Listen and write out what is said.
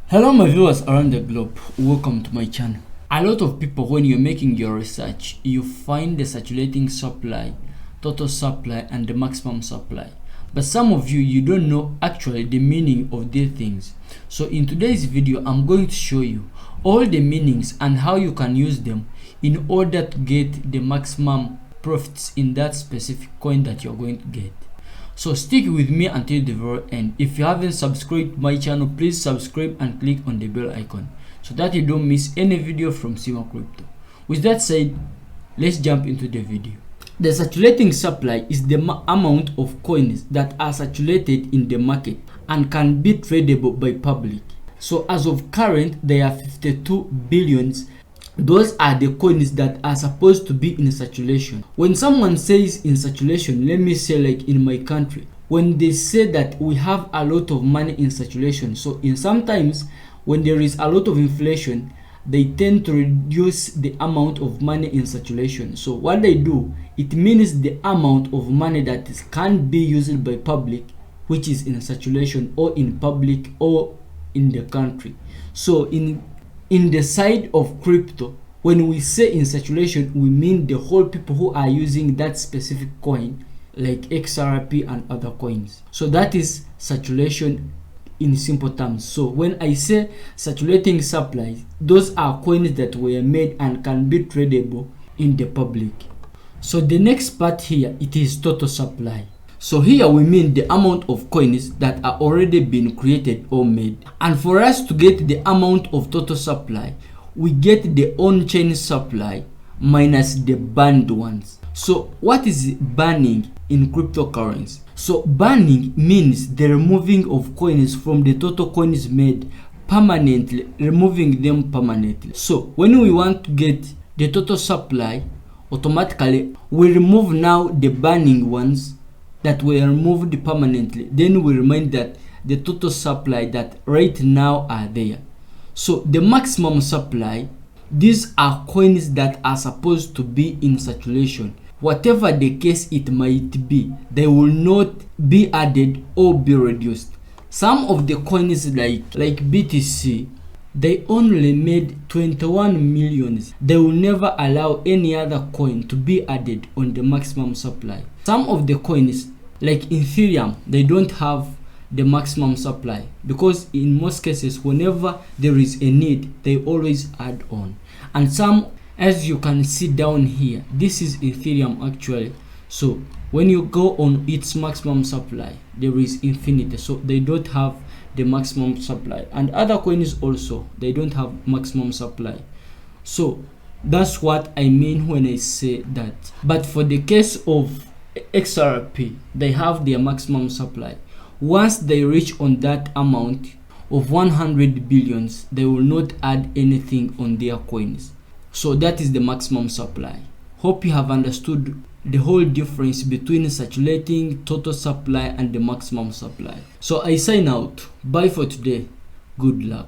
Hello my viewers around the globe, welcome to my channel. A lot of people, when you're making your research, you find the circulating supply, total supply and the maximum supply. But some of you don't know actually the meaning of these things. So in today's video, I'm going to show you all the meanings and how you can use them in order to get the maximum profits in that specific coin that you're going to get. So stick with me until the very end. If you haven't subscribed to my channel, please subscribe and click on the bell icon so that you don't miss any video from Sima Crypto. With that said, let's jump into the video. The circulating supply is the amount of coins that are circulated in the market and can be tradable by public. So as of current, there are 52 billions. Those are the coins that are supposed to be in circulation. When someone says in circulation, let me say like in my country, when they say that we have a lot of money in circulation, so in sometimes when there is a lot of inflation, they tend to reduce the amount of money in circulation. So what they do, it means the amount of money that can be used by public, which is in circulation or in public or in the country. So in the side of crypto, when we say in circulation, we mean the whole people who are using that specific coin, like XRP and other coins. So that is circulation in simple terms. So when I say circulating supply, those are coins that were made and can be tradable in the public. So the next part here, it is total supply. So here we mean the amount of coins that are already been created or made. And for us to get the amount of total supply, we get the on-chain supply minus the banned ones. So what is banning in cryptocurrency? So banning means the removing of coins from the total coins made permanently, removing them permanently. So when we want to get the total supply, automatically we remove now the banning ones that were removed permanently. Then we remind that the total supply that right now are there. So the maximum supply, these are coins that are supposed to be in circulation. Whatever the case it might be, they will not be added or be reduced. Some of the coins like BTC, they only made 21 millions. They will never allow any other coin to be added on the maximum supply. Some of the coins like Ethereum, they don't have the maximum supply because in most cases, whenever there is a need, they always add on. And some, as you can see down here, this is Ethereum actually. So when you go on its maximum supply, there is infinity. So they don't have the maximum supply. And other coins also, they don't have maximum supply. So that's what I mean when I say that. But for the case of XRP, they have their maximum supply. Once they reach on that amount of 100 billions, they will not add anything on their coins. So that is the maximum supply. Hope you have understood the whole difference between circulating, total supply and the maximum supply. So I sign out. Bye for today. Good luck.